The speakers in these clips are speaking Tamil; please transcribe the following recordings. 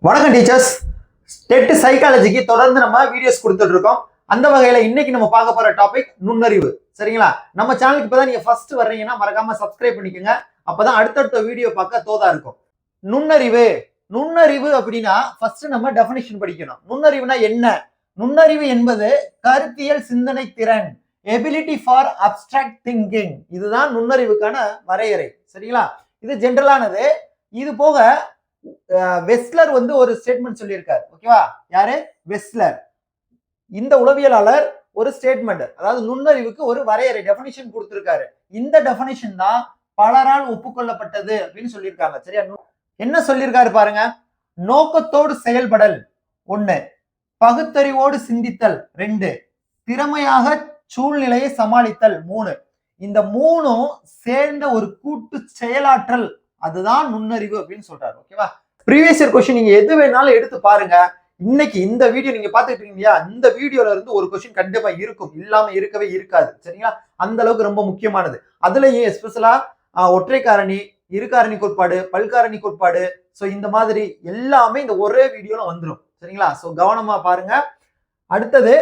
வணக்கம் டீச்சர்ஸ். டெட் சைக்காலஜிக்கு தொடர்ந்து நம்ம வீடியோஸ் கொடுத்துட்டு இருக்கோம். அந்த வகையில இன்னைக்கு நம்ம பார்க்க போற டாபிக் நுண்ணறிவு. சரிங்களா? நம்ம சேனலுக்கு இப்பதான் நீங்க ஃபர்ஸ்ட் வர்றீங்கன்னா மறக்காம சப்ஸ்கிரைப் பண்ணிக்கோங்க. அப்பதான் அடுத்தடுத்த வீடியோ பார்க்க தோதா இருக்கும். நுண்ணறிவு நுண்ணறிவு அப்படின்னா ஃபர்ஸ்ட் நம்ம டெஃபினிஷன் படிக்கணும். நுண்ணறிவுனா என்ன? நுண்ணறிவு என்பது கருத்தியல் சிந்தனை திறன், எபிலிட்டி ஃபார் அப்டிராக்ட் திங்கிங். இதுதான் நுண்ணறிவுக்கான வரையறை. சரிங்களா? இது ஜென்ரலானது. இது போக வெஸ்லர் வந்து ஒரு ஸ்டேட்மெண்ட் சொல்லியிருக்காரு. ஓகேவா? யாரு? வெஸ்லர். இந்த உளவியலாளர் ஒரு ஸ்டேட்மெண்ட், அதாவது நுண்ணறிவுக்கு ஒரு வரையறை டெஃபினிஷன் கொடுத்திருக்காரு. இந்த டெஃபினிஷன் தான் பலரால் ஒப்புக்கொள்ளப்பட்டது அப்படின்னு சொல்லியிருக்காங்க. சரியா? என்ன சொல்லியிருக்காரு பாருங்க. நோக்கத்தோடு செயல்படல் 1, பகுத்தறிவோடு சிந்தித்தல் 2, திறமையாக சூழ்நிலையை சமாளித்தல் 3. இந்த 3ம் சேர்ந்த ஒரு கூட்டு செயலாற்றல், அதுதான் நுண்ணறிவு அப்படின்னு சொல்றாரு. ஓகேவா? ப்ரீவியஸ் இயர் கொஸ்டின் நீங்க எது வேணாலும் எடுத்து பாருங்க. இன்னைக்கு இந்த வீடியோ நீங்க பாத்துட்டு இருக்கீங்க, இந்த வீடியோல இருந்து ஒரு கொஸ்டின் கண்டிப்பா இருக்கும், இல்லாம இருக்கவே இருக்காது. சரிங்களா? அந்த அளவுக்கு ரொம்ப முக்கியமானது. அதுலயும் எஸ்பெஷலா ஒற்றை காரணி, இரு காரணி கோட்பாடு, பல்காரணி கோட்பாடு, சோ இந்த மாதிரி எல்லாமே இந்த ஒரே வீடியோல வந்துடும். சரிங்களா? சோ கவனமா பாருங்க. அடுத்தது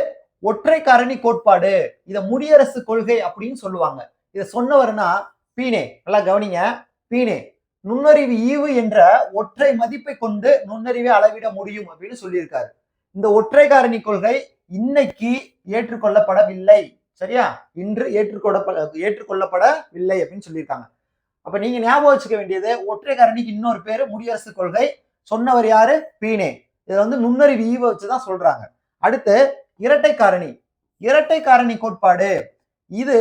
ஒற்றை காரணி கோட்பாடு, இத முடியரசு கொள்கை அப்படின்னு சொல்லுவாங்க. இத சொன்னவர்னா பீனே. நல்லா கவனிங்க. பீனே நுண்ணறிவு ஈவு என்ற ஒற்றை மதிப்பை கொண்டு நுண்ணறிவை அளவிட முடியும் அப்படின்னு சொல்லியிருக்காரு. இந்த ஒற்றை காரணி கொள்கை இன்னைக்கு ஏற்றுக்கொள்ளப்படவில்லை. சரியா? இன்று ஏற்றுக்கொள்ளப்படவில்லை அப்படின்னு சொல்லியிருக்காங்க. அப்ப நீங்க ஞாபகம் வச்சுக்க வேண்டியது, ஒற்றை காரணிக்கு இன்னொரு பேரு முடியரசு கொள்கை. சொன்னவர் யாரு? பீனே. இதை வந்து நுண்ணறிவு ஈவை வச்சுதான் சொல்றாங்க. அடுத்து இரட்டை காரணி. இரட்டை காரணி கோட்பாடு, இது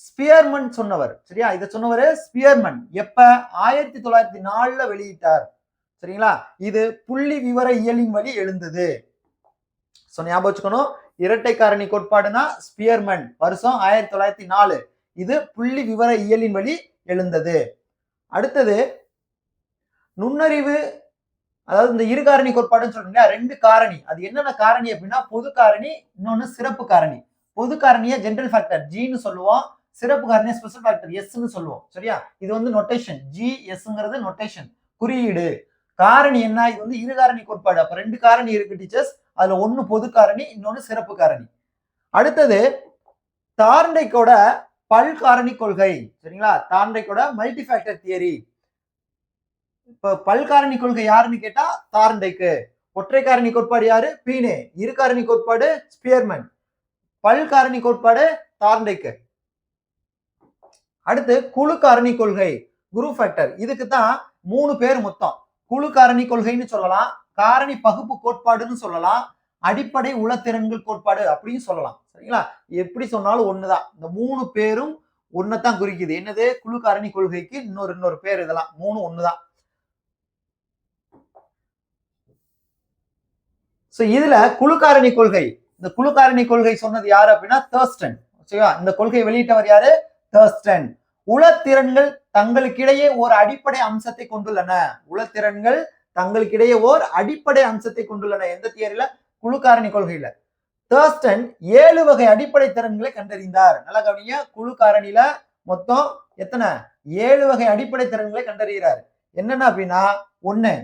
ஸ்பியர்மன் சொன்னவர். சரியா? இதை சொன்னவர் ஸ்பியர்மன். எப்ப? 1904 வெளியிட்டார். சரிங்களா? இது புள்ளி விவர இயலின் வழி எழுந்தது. ஞாபகம் வச்சுக்கணும். இரட்டை காரணி கோட்பாடுனா ஸ்பியர்மன், வருஷம் 1904. இது புள்ளி விவர இயலின் வழி எழுந்தது. அடுத்தது நுண்ணறிவு, அதாவது இந்த இரு காரணி கோட்பாடுன்னு சொல்றீங்களா, 2 காரணி. அது என்னென்ன காரணி அப்படின்னா பொது காரணி, இன்னொன்னு சிறப்பு காரணி. பொது காரணியை ஜெனரல் ஃபேக்டர் ஜின்னு சொல்லுவோம், சிறப்பு காரணியை ஸ்பெஷல் ஃபேக்டர் எஸ்ன்னு சொல்லுவோம். சரியா? இது வந்து நோட்டேஷன். ஜி எஸ்ங்கிறது நோட்டேஷன், குறியீடு. காரணி என்ன? இது வந்து இரு காரணி கோட்பாடு. அப்ப 2 காரணி இருக்கு டீச்சர்ஸ். அதுல ஒன்னு பொது காரணி, இன்னொன்னு சிறப்பு காரணி. அடுத்தது தார்ண்டைக்கோட பல்காரணி கொள்கை. சரிங்களா? தார்ண்டைக்கோட மல்டி ஃபேக்டர் தியரி. இப்ப பல்காரணி கொள்கை யாருன்னு கேட்டா தார்ண்டைக்கு. ஒற்றை காரணி கோட்பாடு யாரு? பீனே. இரு காரணி கோட்பாடு ஸ்பியர்மன். பல்காரணி கோட்பாடு தார்ண்டைக்கு. அடுத்து குழு காரணி கொள்கை, குரூப் ஃபேக்டர். இதுக்கு தான் 3 பேர் மொத்தம். குழு காரணி கொள்கைன்னு சொல்லலாம், காரணி பகுப்பு கோட்பாடுன்னு சொல்லலாம், அடிப்படை உளத்திறன்கள் கோட்பாடு அப்படின்னு சொல்லலாம். சரிங்களா? எப்படி சொன்னாலும் ஒண்ணுதான். இந்த 3 பேரும் ஒன்னதான் குறிக்குது. என்னது? குழு காரணி கொள்கைக்கு இன்னொரு பேர். இதெல்லாம் 3 ஒண்ணுதான். சோ இதுல குழு காரணி கொள்கை, இந்த குழு காரணி கொள்கை சொன்னது யாரு அப்படின்னா தர்ஸ்டன். சரியா? இந்த கொள்கையை வெளியிட்டவர் யாரு? தர்ஸ்டன். உளத்திறன்கள் தங்களுக்கிடையே ஒரு அடிப்படை அம்சத்தை கொண்டுள்ளன. உளத்திறன்கள் தங்களுக்கிடையே ஓர் அடிப்படை அம்சத்தை கொண்டுள்ளன. எந்த தியரியில? குழு காரணி கொள்கையில. தர்ஸ்டன் 7 வகை அடிப்படை திறன்களை கண்டறிந்தார். நல்லா கவனிங்க. குழு காரணியில மொத்தம் எத்தனை? 7 வகை அடிப்படை திறன்களை கண்டறிகிறார். என்னென்ன அப்படின்னா 1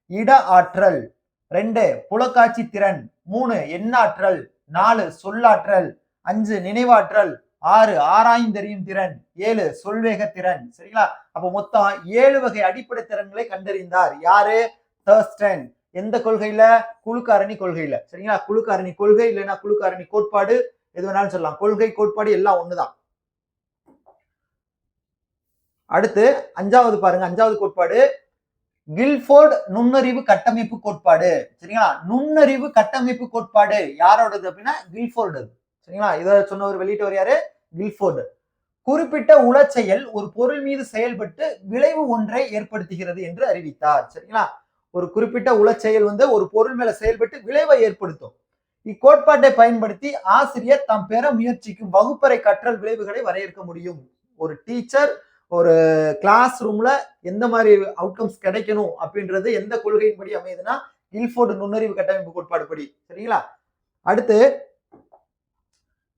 இட ஆற்றல், 2 புலக்காட்சி திறன், 3 எண்ணாற்றல், 4 சொல்லாற்றல், 5 நினைவாற்றல், 6 ஆராய்ந்தறியும் திறன், 7 சொல்வேக திறன். சரிங்களா? அப்ப மொத்தம் 7 வகை அடிப்படை திறன்களை கண்டறிந்தார். யாரு? தர்ஸ்டன். எந்த கொள்கையில? குழு காரணி கொள்கையில. சரிங்களா? குழு காரணி கொள்கை இல்லைன்னா குழு காரணி கோட்பாடு, எது வேணாலும் சொல்லலாம். கொள்கை கோட்பாடு எல்லாம் ஒண்ணுதான். அடுத்து 5வது பாருங்க. 5வது கோட்பாடு கில்ஃபோர்ட் நுண்ணறிவு கட்டமைப்பு கோட்பாடு. சரிங்களா? நுண்ணறிவு கட்டமைப்பு கோட்பாடு யாரோடது அப்படின்னா கில்ஃபோர்டு. சரிங்களா? இதை சொன்னவர், வெளியிட்டவர் யாரு? கில்ஃபோர்டு. குறிப்பிட்ட உளச்செயல் ஒரு பொருள் மீது செயல்பட்டு விளைவு ஒன்றை ஏற்படுத்துகிறது என்று அறிவித்தார். சரிங்களா? ஒரு குறிப்பிட்ட உளச்செயல் வந்து ஒரு பொருள் மேல செயல்பட்டு விளைவை ஏற்படுத்தும். இக்கோட்பாட்டை பயன்படுத்தி ஆசிரியர் தாம் பெற முயற்சிக்கும் வகுப்பறை கற்றல் விளைவுகளை வரையறுக்க முடியும். ஒரு டீச்சர் ஒரு கிளாஸ் ரூம்ல எந்த மாதிரி அவுட்கம்ஸ் கிடைக்கணும் அப்படின்றது எந்த கொள்கையின் படி அமையுதுன்னா கில்ஃபோர்டு நுண்ணறிவு கட்டமைப்பு கோட்பாடு படி. சரிங்களா? அடுத்து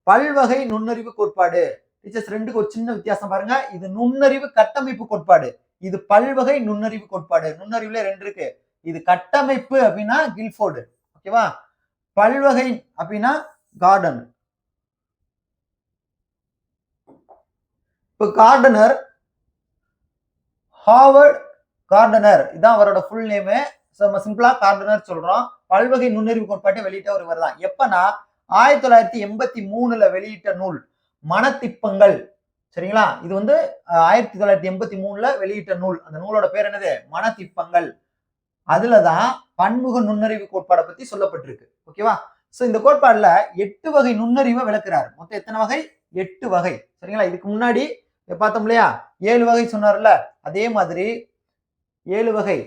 பல்வகை நுண்ணறிவு கோட்பாடு. டீச்சர்ஸ் 2க்கு ஒரு சின்ன வித்தியாசம் பாருங்க. இது நுண்ணறிவு கட்டமைப்பு கோட்பாடு, இது பல்வகை நுண்ணறிவு கோட்பாடு. நுண்ணறிவுல 2 இருக்கு. இது கட்டமைப்பு அப்படின்னா கில்ஃபோர்டு. ஓகேவா? பல்வகை அப்படின்னா கார்டன். இப்போ கார்டனர், ஹாவர்ட் கார்டனர், இதான் அவரோட ஃபுல் நேமு. நம்ம சிம்பிளா கார்டனர் சொல்றோம். பல்வகை நுண்ணறிவு கோட்பாட்டை வெளியிட்ட ஒரு இவர் தான். எப்பனா 1983 வெளியிட்ட நூல் மனத்திப்பங்கள். சரிங்களா? இது வந்து 1983 வெளியிட்ட நூல். அந்த நூலோட பேர் என்னது? மனத்திப்பங்கள். அதுலதான் பன்முக நுண்ணறிவு கோட்பாடை பத்தி சொல்லப்பட்டிருக்கு. ஓகேவா? சோ இந்த கோட்பாடுல 8 வகை நுண்ணறிவை விளக்குறாரு. மொத்தம் எத்தனை வகை? 8 வகை. சரிங்களா? இதுக்கு முன்னாடி பார்த்தோம் இல்லையா? 7 வகை சொன்னார்ல, அதே மாதிரி 7 வகை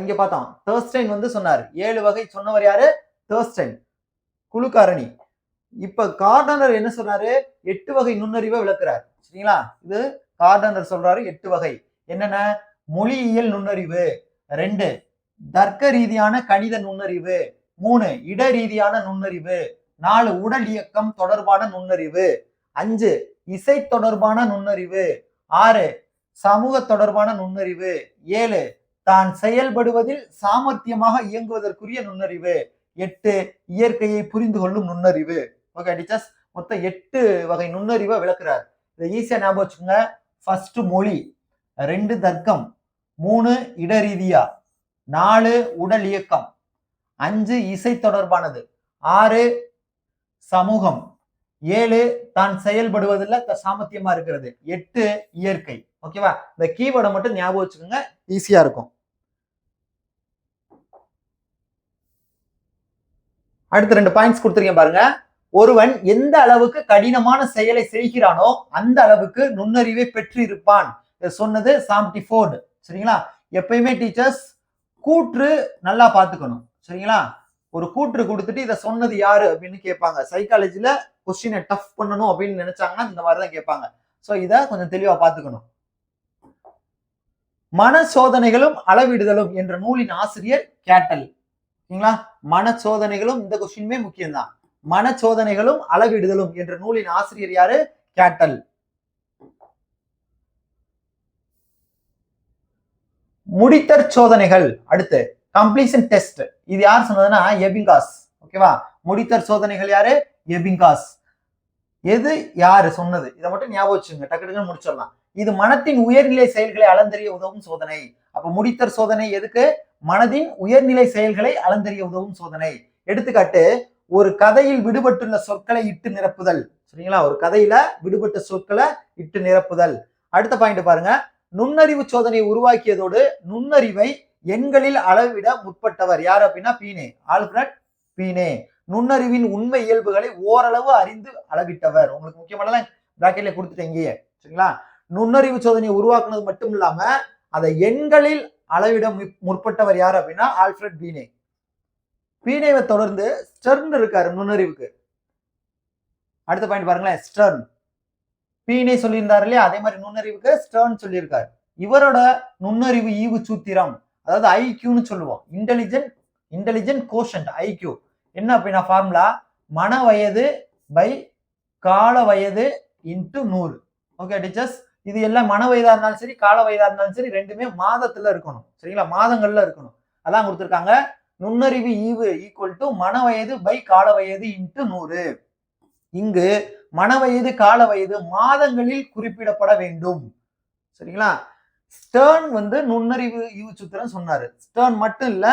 இங்க பார்த்தோம். தர்ஸ்டைன் வந்து சொன்னார். 7 வகை சொன்னவர் யாரு? தர்ஸ்டைன், குழு காரணி. இப்ப கார்டனர் என்ன சொன்னாரு? 8 வகை நுண்ணறிவை விளக்குறார். சரிங்களா? இது கார்டனர் சொல்றாரு 8 வகை. என்னென்ன? மொழியியல் நுண்ணறிவு, 2 தர்க்க ரீதியான கணித நுண்ணறிவு, 3 இட ரீதியான நுண்ணறிவு, 4 உடல் இயக்கம் தொடர்பான நுண்ணறிவு, 5 இசை தொடர்பான நுண்ணறிவு, 6 சமூக தொடர்பான நுண்ணறிவு, 7 தான் செயல்படுவதில் சாமர்த்தியமாக இயங்குவதற்குரிய நுண்ணறிவு, 8 இயற்கையை புரிந்து கொள்ளும் நுண்ணறிவு. ஓகே டீச்சர்ஸ், மொத்தம் 8 வகை நுண்ணறிவை விளக்குறார். இதை ஈஸியா ஞாபகம் வச்சுக்கோங்க. ஃபர்ஸ்ட் மொழி, 2 தர்க்கம், 3 இட ரீதியா, 4 உடல் இயக்கம், 5 இசை தொடர்பானது, 6 சமூகம், 7 தான் செயல்படுவதில் சாமர்த்தியமா இருக்கிறது, 8 இயற்கை. ஓகேவா? இந்த கீவேர்டை மட்டும் ஞாபகம் வச்சுக்கோங்க, ஈஸியா இருக்கும். அடுத்த 2 பாயிண்ட்ஸ் கொடுத்திருக்கேன் பாருங்க. ஒருவன் எந்த அளவுக்கு கடினமான செயலை செய்கிறானோ அந்த அளவுக்கு நுண்ணறிவை பெற்று இருப்பான். சொன்னது சாம்டிஃபோர்டு. சரிங்களா? எப்பயுமே டீச்சர்ஸ் கூற்று நல்லா பாத்துக்கணும். சரிங்களா? ஒரு கூற்று கொடுத்துட்டு இதை சொன்னது யாரு அப்படின்னு கேட்பாங்க. சைக்காலஜில கொஸ்டினை டஃப் பண்ணணும் அப்படின்னு நினைச்சாங்கன்னா இந்த மாதிரிதான் கேட்பாங்க. சோ இதை கொஞ்சம் தெளிவா பாத்துக்கணும். மன சோதனைகளும் அளவிடுதலும் என்ற நூலின் ஆசிரியர் கேட்டல். சரிங்களா? மன சோதனைகளும் இந்த கொஸ்டினுமே முக்கியம்தான். மன சோதனைகளும் அளவிடுதலும் என்ற நூலின் ஆசிரியர் யாரு? கேட்டல். முடித்தற் சோதனைகள், அடுத்து கம்ப்ளீஷன் டெஸ்ட். இது யார் சொன்னதுன்னா எபிங்காஸ். ஓகேவா? முடித்தற் சோதனைகள் யாரு? எபிங்காஸ். எது யாரு சொன்னது? இதை மட்டும் ஞாபகம் வச்சுங்க, டக்கு டக்குன்னு முடிச்சிடலாம். இது மனத்தின் உயர்நிலை செயல்களை அளந்தறிய உதவும் சோதனை. அப்ப முடித்தற் சோதனை எதுக்கு? மனதின் உயர்நிலை செயல்களை அளந்தறிய உதவும் சோதனை. எடுத்துக்காட்டு, ஒரு கதையில் விடுபட்டுள்ள சொற்களை இட்டு நிரப்புதல். சரிங்களா? ஒரு கதையில விடுபட்ட சொற்களை இட்டு நிரப்புதல். அடுத்த பாயிண்ட் பாருங்க. நுண்ணறிவு சோதனையை உருவாக்கியதோடு நுண்ணறிவை எண்களில் அளவிட முற்பட்டவர் யார் அப்படின்னா பீனே, ஆல்ஃபிரட் பீனே. நுண்ணறிவின் உண்மை இயல்புகளை ஓரளவு அறிந்து அளவிட்டவர். உங்களுக்கு முக்கியமான பிராக்கெட்ல கொடுத்துட்டேங்க. சரிங்களா? நுண்ணறிவு சோதனையை உருவாக்குனது மட்டும் இல்லாம அதை எண்களில் அளவிட முற்பட்டவர் யார் அப்படின்னா ஆல்ஃபிரட் பீனே. பீனேவை தொடர்ந்து ஸ்டெர்ன் இருக்காரு நுண்ணறிவுக்கு. அடுத்த பாயிண்ட் பாருங்களேன். ஸ்டெர்ன், பீனே சொல்லியிருந்தாரு இல்லையா, அதே மாதிரி நுண்ணறிவுக்கு ஸ்டெர்ன் சொல்லியிருக்காரு. இவரோட நுண்ணறிவு ஈவு சூத்திரம், அதாவது ஐக்யூன்னு சொல்லுவோம், இன்டெலிஜென்ட் கோஷன்ட், ஐக்யூ என்ன அப்படின்னா ஃபார்முலா மன வயது பை கால வயது இன்டு 100. ஓகே டீச்சர்ஸ், இது எல்லாம் மன வயதா இருந்தாலும் சரி கால வயதா இருந்தாலும் சரி ரெண்டுமே மாதத்துல இருக்கணும். சரிங்களா? மாதங்கள்ல இருக்கணும். அதான் கொடுத்துருக்காங்க. நுண்ணறிவு ஈவு ஈக்குவல் டு மன வயது பை கால வயது இன்டு 100. இங்கு மன வயது கால வயது மாதங்களில் குறிப்பிடப்பட வேண்டும். சரிங்களா? ஸ்டெர்ன் வந்து நுண்ணறிவு ஈவு சூத்திரம் சொன்னாரு. ஸ்டெர்ன் மட்டும் இல்ல,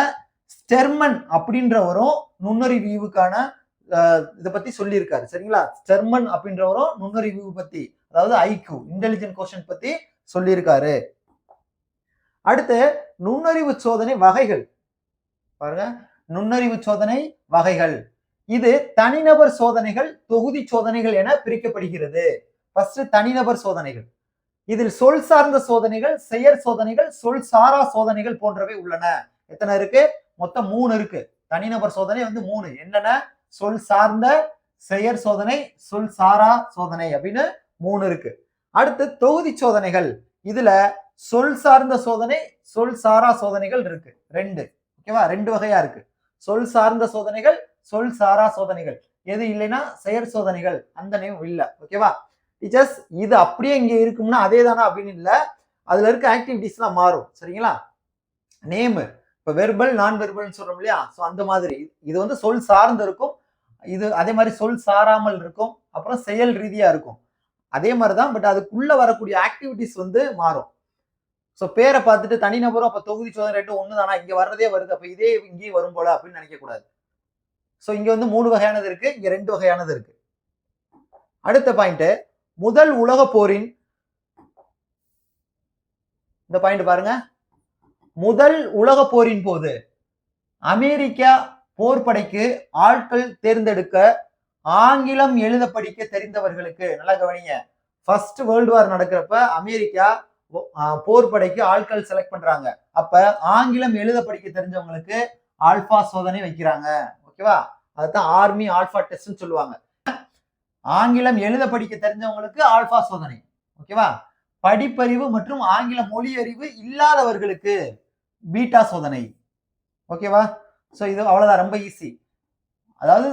ஸ்டெர்மன் அப்படின்றவரும் நுண்ணறிவு ஈவுக்கான இதை பத்தி சொல்லியிருக்காரு. சரிங்களா? ஸ்டெர்மன் அப்படின்றவரும் நுண்ணறிவு பத்தி, அதாவது ஐக்யூ இன்டெலிஜென்ட் கோஷன் பத்தி சொல்லியிருக்காரு. அடுத்து நுண்ணறிவு சோதனை வகைகள் பாருங்க. நுண்ணறிவு சோதனை வகைகள், இது தனிநபர் சோதனைகள், தொகுதி சோதனைகள் என பிரிக்கப்படுகிறது. ஃபர்ஸ்ட் தனிநபர் சோதனைகள். இதில் சொல் சார்ந்த சோதனைகள், செயற் சோதனைகள், சொல் சாரா சோதனைகள் போன்றவை உள்ளன. எத்தனை இருக்கு? மொத்தம் 3 இருக்கு. தனிநபர் சோதனை வந்து 3. என்னென்ன? சொல் சார்ந்த, செயற் சோதனை, சொல் சாரா சோதனை அப்படின்னு 3 இருக்கு. அடுத்து தொகுதி சோதனைகள். இதுல சொல் சார்ந்த சோதனை, சொல் சாரா சோதனைகள் இருக்கு 2. ஓகேவா? 2 வகையா இருக்கு. சொல் சார்ந்த சோதனைகள், சொல் சாரா சோதனைகள். எது இல்லைன்னா செயற் சோதனைகள், அந்த நேம் இல்ல. ஓகேவா டீச்சர்ஸ்? இது அப்படியே இங்க இருக்கும்னா அதே தானா அப்படின்னு இல்ல, அதுல இருக்க ஆக்டிவிட்டிஸ் எல்லாம் மாறும். சரிங்களா? நேம் இப்ப வெர்பல் நான் வெர்பல்னு சொல்றோம் இல்லையா, ஸோ அந்த மாதிரி இது வந்து சொல் சார்ந்து இருக்கும், இது அதே மாதிரி சொல் சாராமல் இருக்கும், அப்புறம் செயல் ரீதியா இருக்கும். அதே மாதிரிதான், பட் அதுக்குள்ள வரக்கூடிய ஆக்டிவிட்டிஸ் வந்து மாறும். ஸோ பேரை பார்த்துட்டு தனிநபரும் அப்ப தொகுதி சோதனை ரெண்டும் ஒண்ணுதானா, இங்க வர்றதே வருது, அப்ப இதே இங்கேயும் வரும் போல அப்படின்னு நினைக்க கூடாது. ஸோ இங்க வந்து 3 வகையானது இருக்கு, இங்க 2 வகையானது இருக்கு. அடுத்த பாயிண்ட், முதல் உலக போரின் இந்த பாயிண்ட் பாருங்க. முதல் உலக போரின் போது அமெரிக்கா போர்படைக்கு ஆட்கள் தேர்ந்தெடுக்க ஆங்கிலம் எழுத படிக்க தெரிந்தவர்களுக்கு, நல்லா கவனிங்க, ஃபர்ஸ்ட் வேர்ல்டு வார் நடக்கிறப்ப அமெரிக்கா போர்படைக்கு ஆட்கள் செலக்ட் பண்றாங்க. அப்ப ஆங்கிலம் எழுத படிக்க தெரிஞ்சவங்களுக்கு ஆல்பா சோதனை வைக்கிறாங்க. ஓகேவா, அதுதான் ஆர்மி ஆல்பா டெஸ்ட்னு சொல்லுவாங்க. ஆங்கிலம் எழுத படிக்க தெரிஞ்சவங்களுக்கு ஆல்பா சோதனை. ஓகேவா, படிப்பறிவு மற்றும் ஆங்கில மொழி அறிவு இல்லாதவர்களுக்கு பீட்டா சோதனை. ஓகேவா, சோ இது அவ்வளவுதான், ரொம்ப ஈஸி. அதாவது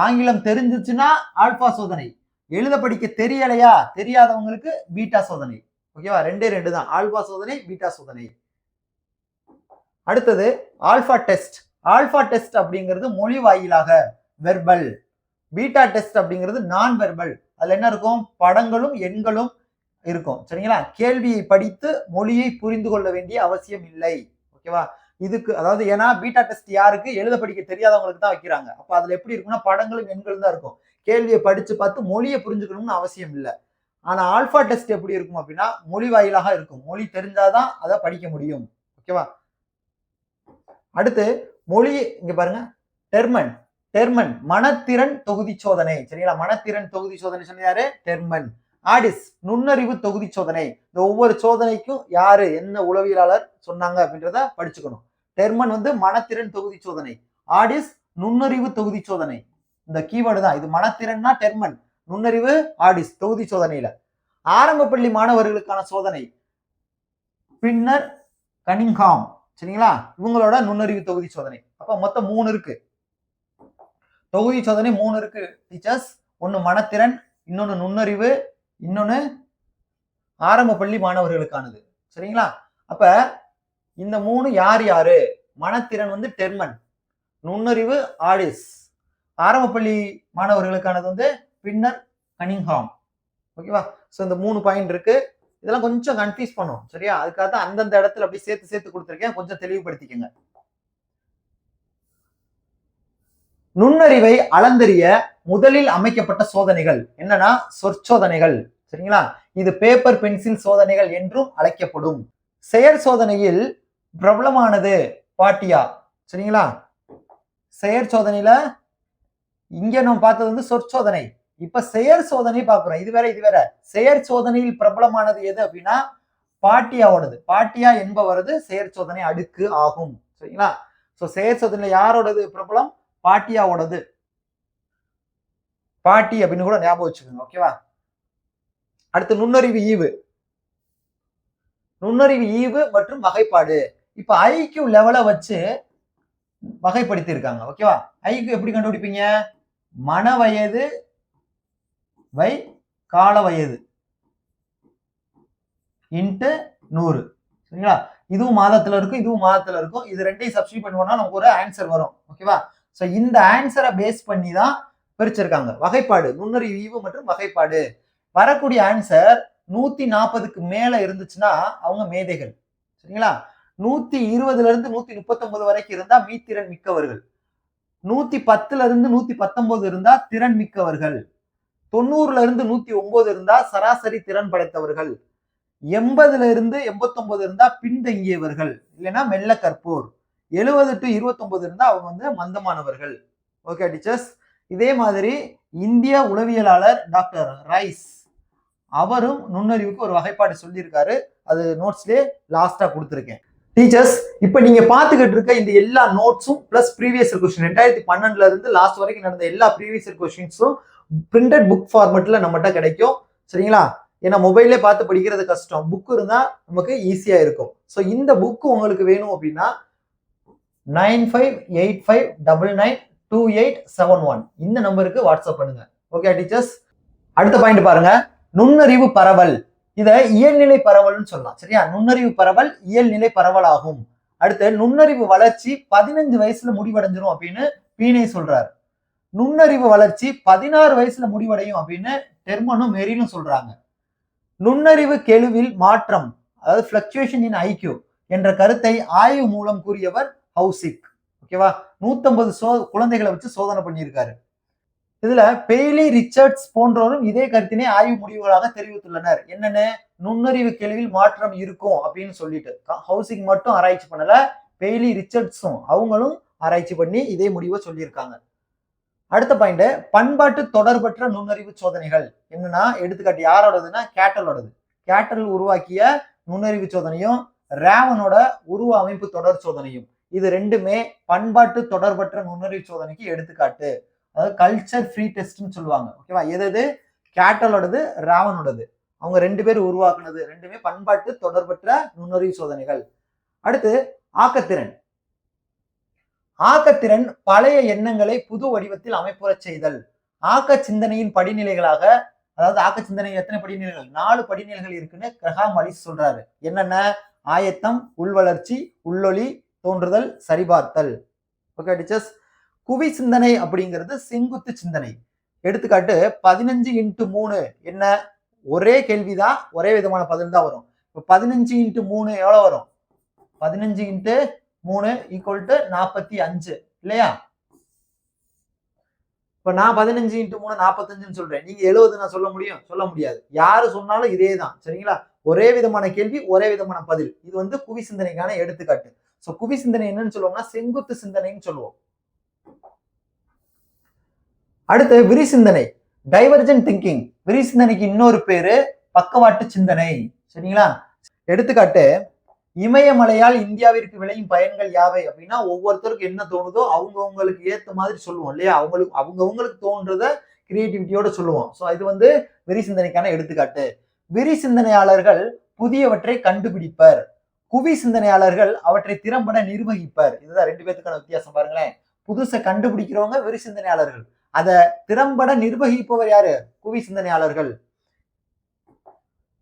ஆங்கிலம் தெரிஞ்சிச்சுன்னா ஆல்பா சோதனை, எழுத படிக்க தெரியலையா, தெரியாதவங்களுக்கு பீட்டா சோதனை. ஓகேவா, 2 தான், ஆல்பா சோதனை பீட்டா சோதனை. அடுத்தது ஆல்பா டெஸ்ட். ஆல்பா டெஸ்ட் அப்படிங்கிறது மொழி வாயிலாக வெர்பல், பீட்டா டெஸ்ட் அப்படிங்கிறது நான் வெர்பல். அதுல என்ன இருக்கும், படங்களும் எண்களும் இருக்கும். சரிங்களா, கேள்வியை படித்து மொழியை புரிந்து கொள்ள வேண்டிய அவசியம் இல்லை. ஓகேவா, இதுக்கு அதாவது ஏன்னா பீட்டா டெஸ்ட் யாருக்கு, எழுத படிக்க தெரியாதவங்களுக்கு தான் வைக்கிறாங்க. அப்ப அதுல எப்படி இருக்கும்னா படங்களும் எண்களும் தான் இருக்கும், கேள்வியை படிச்சு பார்த்து மொழியை புரிஞ்சுக்கணும்னு அவசியம் இல்லை. ஆனா ஆல்பா டெஸ்ட் எப்படி இருக்கும் அப்படின்னா மொழி வாயிலாக இருக்கும், மொழி தெரிஞ்சாதான் அதை படிக்க முடியும். ஓகேவா, அடுத்து மொழி, இங்க பாருங்க, டெர்மன். டெர்மன் மனத்திறன் தொகுதி சோதனை. சரிங்களா, மனத்திறன் தொகுதி சோதனை சொன்னாரு டெர்மன். ஆடிஸ் நுண்ணறிவு தொகுதி சோதனை. இந்த ஒவ்வொரு சோதனைக்கும் யாரு என்ன உளவியலாளர் சொன்னாங்க அப்படின்றத படிச்சுக்கணும். டெர்மன் வந்து மனத்திறன் தொகுதி சோதனை, ஆடிஸ் நுண்ணறிவு தொகுதி சோதனை. இந்த கீவேர்டு தான் இது, மனத்திறன்னா டெர்மன், நுண்ணறிவு ஆடிஸ் தொகுதி சோதனையில. ஆரம்ப பள்ளி மாணவர்களுக்கான சோதனை பின்னர் கனிங்ஹாம். சரிங்களா, இவங்களோட நுண்ணறிவு தொகுதி சோதனை. அப்ப மொத்தம் 3 இருக்கு, தொகுதி சோதனை 3 இருக்கு டீச்சர்ஸ். ஒன்னு மனத்திறன், இன்னொன்னு நுண்ணறிவு, இன்னொன்னு ஆரம்ப பள்ளி மாணவர்களுக்கானது. சரிங்களா, அப்ப இந்த 3 யார் யாரு, மனத்திறன் வந்து டெர்மன், நுண்ணறிவு ஆடிஸ், ஆரம்ப பள்ளி மாணவர்களுக்கானது வந்து பின்னர் கனிங்ஹாம். ஓகேவா, சோ இந்த 3 பாயிண்ட் இருக்கு. இதெல்லாம் கொஞ்சம் கன்ஃபியூஸ் பண்ணும். சரியா, அதுக்காக தான் அந்தந்த இடத்துல அப்படி சேர்த்து சேர்த்து கொடுத்துருக்கேன், கொஞ்சம் தெளிவுபடுத்திக்கங்க. நுண்ணறிவை அளந்தறிய முதலில் அமைக்கப்பட்ட சோதனைகள் என்னன்னா சொற்சோதனைகள். சரிங்களா, இது பேப்பர் பென்சில் சோதனைகள் என்றும் அழைக்கப்படும். செயற் சோதனையில் பிரபலமானது பாட்டியா. சரிங்களா, செயற் சோதனையில இங்க நம்ம பார்த்தது வந்து சொற்சோதனை, இப்ப செயற் சோதனை பார்க்கிறோம். இது வேற. செயற் சோதனையில் பிரபலமானது எது அப்படின்னா பாட்டியாவோடது. பாட்டியா என்பவரது செயற் சோதனை அடுக்கு ஆகும். சரிங்களா, சோ செயற் சோதனையில யாரோடது பிரபலம், பாட்டியாவோடது. பாட்டி அப்படின்னு கூட ஞாபகம் வச்சுக்கோங்க. ஓகேவா, அடுத்து நுண்ணறிவு ஈவு. நுண்ணறிவு ஈவு மற்றும் வகைப்பாடு. இப்ப ஐக்யூ லெவலை வச்சு வகைப்படுத்தி இருக்காங்க. ஓகேவா, ஐக்யூ எப்படி கண்டுபிடிப்பீங்க, மன வயது வை கால வயது இன்ட்டு 100. சரிங்களா, இதுவும் மாதத்துல இருக்கும், இதுவும் மாதத்துல இருக்கும். இது ரெண்டையும் சப்ஸ்டிட்யூட் பண்ணுவோம்னா நமக்கு ஒரு ஆன்சர் வரும். ஓகேவா, சோ இந்த ஆன்சரை பேஸ் பண்ணி தான் பிரிச்சிருக்காங்க. வகைப்பாடு, நுண்ணறிவு ஈவு மற்றும் வகைப்பாடு. வரக்கூடிய ஆன்சர் 140க்கு மேல இருந்துச்சுன்னா அவங்க மேதைகள். சரிங்களா, 120ல இருந்து 139 வரைக்கும் இருந்தா மீத்திறன் மிக்கவர்கள், 110ல இருந்து 119 இருந்தா திறன் மிக்கவர்கள், 90ல இருந்து 109 இருந்தா சராசரி திறன் படைத்தவர்கள், 80ல இருந்து 89 இருந்தா பின்தங்கியவர்கள் இல்லைன்னா மெல்ல கற்போர், 70 to 29 இருந்தா அவங்க வந்து மந்தமானவர்கள். ஓகே டீச்சர்ஸ், இதே மாதிரி இந்திய உளவியலாளர் டாக்டர் ரைஸ் அவரும் நுண்ணறிவுக்கு ஒரு வகைப்பாடு சொல்லியிருக்காரு. அது நோட்ஸ்லயே லாஸ்டா கொடுத்துருக்கேன். டீச்சர்ஸ், இப்ப நீங்க பாத்துக்கிட்டு இருக்க இந்த எல்லா நோட்ஸும் பிளஸ் ப்ரீவியஸ் கொஸ்டின் 2012ல இருந்து லாஸ்ட் வரைக்கும் நடந்த எல்லா ப்ரீவியஸ் கொஸ்டின்ஸும் பிரிண்டட் புக் ஃபார்மெட்ல நம்மகிட்ட கிடைக்கும். சரிங்களா, ஏன்னா மொபைல்லே பார்த்து படிக்கிறது கஷ்டம், புக் இருந்தா நமக்கு ஈஸியா இருக்கும். ஸோ இந்த புக் உங்களுக்கு வேணும் அப்படின்னா 9585992871 இந்த நம்பருக்கு வாட்ஸ்அப் பண்ணுங்க. ஓகே டீச்சர்ஸ், அடுத்த பாயிண்ட் பாருங்க, நுண்ணறிவு பரவல். இத இயல்நிலை பரவல்னு சொல்லலாம். சரியா, நுண்ணறிவு பரவல் இயல்நிலை பரவல் ஆகும். அடுத்து நுண்ணறிவு வளர்ச்சி 15 வயசுல முடிவடைஞ்சிரும் அப்படின்னு பீனே சொல்றாரு. நுண்ணறிவு வளர்ச்சி 16 வயசுல முடிவடையும் அப்படின்னு டெர்மனும் மெரிலும் சொல்றாங்க. நுண்ணறிவு கெழுவில் மாற்றம், அதாவது பிளக்சுவேஷன் இன் ஐக்யூ என்ற கருத்தை ஆய்வு மூலம் கூறியவர் ஹவுசிக். ஓகேவா, 150 குழந்தைகளை வச்சு சோதனை பண்ணியிருக்காரு. இதுல பெய்லி, ரிச்சர்ட்ஸ் போன்றோரும் இதே கருத்தினை ஆய்வு முடிவுகளாக தெரிவித்துள்ளனர். என்னன்னு, நுண்ணறிவு கெழுவில் மாற்றம் இருக்கும் அப்படின்னு சொல்லிட்டு. ஹவுசிக் மட்டும் ஆராய்ச்சி பண்ணல, பெய்லி, ரிச்சர்ட்ஸும் அவங்களும் ஆராய்ச்சி பண்ணி இதே முடிவை சொல்லியிருக்காங்க. அடுத்த பாயிண்ட், பண்பாட்டு தொடர்பற்ற நுண்ணறிவு சோதனைகள். என்னன்னா, எடுத்துக்காட்டு யாரோடதுன்னா கேட்டலோடது. கேட்டல் உருவாக்கிய நுண்ணறிவு சோதனையும் ரேவனோட உருவ அமைப்பு தொடர் சோதனையும், இது ரெண்டுமே பண்பாட்டு தொடர்பற்ற நுண்ணறிவு சோதனைக்கு எடுத்துக்காட்டு. அதாவது கல்ச்சர் ஃப்ரீ டெஸ்ட்னு சொல்லுவாங்க. ஓகேவா, எது கேட்டலோடது, ராவனோடது, அவங்க 2 பேர் உருவாக்குனது, ரெண்டுமே பண்பாட்டு தொடர்பற்ற நுண்ணறிவு சோதனைகள். அடுத்து ஆக்கத்திறன். ஆக்கத்திறன் பழைய எண்ணங்களை புது வடிவத்தில் அமைப்புற செய்தல். ஆக்க சிந்தனையின் படிநிலைகளாக, அதாவது ஆக்க சிந்தனை எத்தனை படிநிலைகள், 4 படிநிலைகள் இருக்குன்னு கிரஹாம் அலிஸ் சொல்றாரு. என்னென்ன, ஆயத்தம், உள்வளர்ச்சி, உள்ளொளி, தோன்றுதல், சரிபார்த்தல். ஓகே டீச்சர்ஸ், குவி சிந்தனை அப்படிங்கிறது செங்குத்து சிந்தனை. எடுத்துக்காட்டு 15x3 என்ன, ஒரே கேள்விதான், ஒரே விதமான பதில் தான் வரும். இப்போ 15x3 எவ்வளவு வரும், 15x3 = 45 இல்லையா? இப்ப நான் 15x3 45 சொல்றேன், நீங்க 70 நான் சொல்ல முடியும்? சொல்ல முடியாது. யாரு சொன்னாலும் இதே தான். சரிங்களா, ஒரே விதமான கேள்வி, ஒரே விதமான பதில். இது வந்து குவி சிந்தனைக்கான எடுத்துக்காட்டு. சோ குவி சிந்தனை என்னன்னு சொல்லுவோம்னா செங்குத்து சிந்தனைன்னு சொல்லுவோம். அடுத்து விரி சிந்தனை, டைவர்ஜென்ட் திங்கிங். விரி சிந்தனைக்கு இன்னொரு பேரு பக்கவாட்டு சிந்தனை. சரிங்களா, எடுத்துக்காட்டு இமயமலையால் இந்தியாவிற்கு விளையும் பயன்கள் யாவை அப்படின்னா, ஒவ்வொருத்தருக்கு என்ன தோணுதோ அவங்கவுங்களுக்கு ஏத்த மாதிரி சொல்லுவோம் இல்லையா, அவங்கவுங்களுக்கு தோன்றத கிரியேட்டிவிட்டியோட சொல்லுவோம். ஸோ இது வந்து விரி சிந்தனைக்கான எடுத்துக்காட்டு. விரி சிந்தனையாளர்கள் புதியவற்றை கண்டுபிடிப்பர், குவி சிந்தனையாளர்கள் அவற்றை திறம்பட நிர்வகிப்பர். இதுதான் 2 பேத்துக்கான வித்தியாசம். பாருங்களேன், புதுசை கண்டுபிடிக்கிறவங்க விரி சிந்தனையாளர்கள், அதை திறம்பட நிர்வகிப்பவர் யாரு, குவி சிந்தனையாளர்கள்.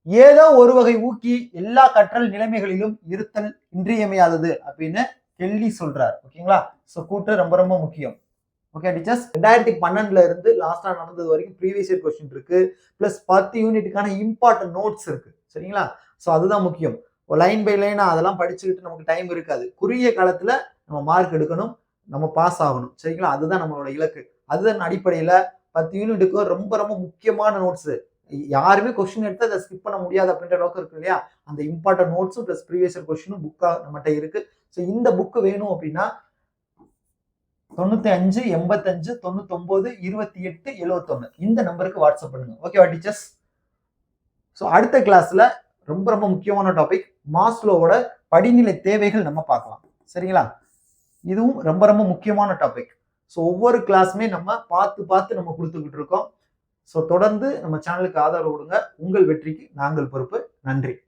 ஏதோ ஒரு வகை ஊக்கி எல்லா கற்றல் நிலைமைகளிலும் இருத்தல் இன்றியமையாதது அப்படின்னு கெல்லி சொல்றார். ஓகேங்களா, சோ கூட்டு ரொம்ப ரொம்ப முக்கியம். ஓகே டீச்சர்ஸ், 2012ல இருந்து லாஸ்டா நடந்தது வரைக்கும் ப்ரீவியஸ் இயர் கொஸ்டின் இருக்கு, பிளஸ் 10 யூனிட்டுக்கான இம்பார்ட்டன்ட் நோட்ஸ் இருக்கு. சரிங்களா, சோ அதுதான் முக்கியம். லைன் பை லைனா அதெல்லாம் படிச்சுக்கிட்டு நமக்கு டைம் இருக்காது. குறுகிய காலத்துல நம்ம மார்க் எடுக்கணும், நம்ம பாஸ் ஆகணும். சரிங்களா, அதுதான் நம்மளோட இலக்கு. அதுதான் அடிப்படையில 10 யூனிட்டுக்கு ரொம்ப ரொம்ப முக்கியமான நோட்ஸ். யாருமே கொஸ்டின் எடுத்து அதை ஸ்கிப் பண்ண முடியாது அப்படின்ற அளவுக்கு இருக்கு இல்லையா, அந்த இம்பார்ட்டன்ட் நோட்ஸும் பிளஸ் ப்ரீவியஸ் இயர் கொஸ்டினும் புக்கா நம்மகிட்ட இருக்கு. ஸோ இந்த புக் வேணும் அப்படின்னா 95 85 99 28 71 இந்த நம்பருக்கு வாட்ஸ்அப் பண்ணுங்க. ஓகேவா டீச்சர்ஸ்? ஸோ அடுத்த கிளாஸ்ல ரொம்ப ரொம்ப முக்கியமான டாபிக் மாஸ்லோவோட படிநிலை தேவைகள் நம்ம பார்க்கலாம். சரிங்களா, இதுவும் ரொம்ப ரொம்ப முக்கியமான டாபிக். ஸோ ஒவ்வொரு கிளாஸுமே நம்ம பார்த்து நம்ம கொடுத்துக்கிட்டு இருக்கோம். ஸோ தொடர்ந்து நம்ம சேனலுக்கு ஆதரவு கொடுங்க. உங்கள் வெற்றிக்கு நாங்கள் பொறுப்பு. நன்றி.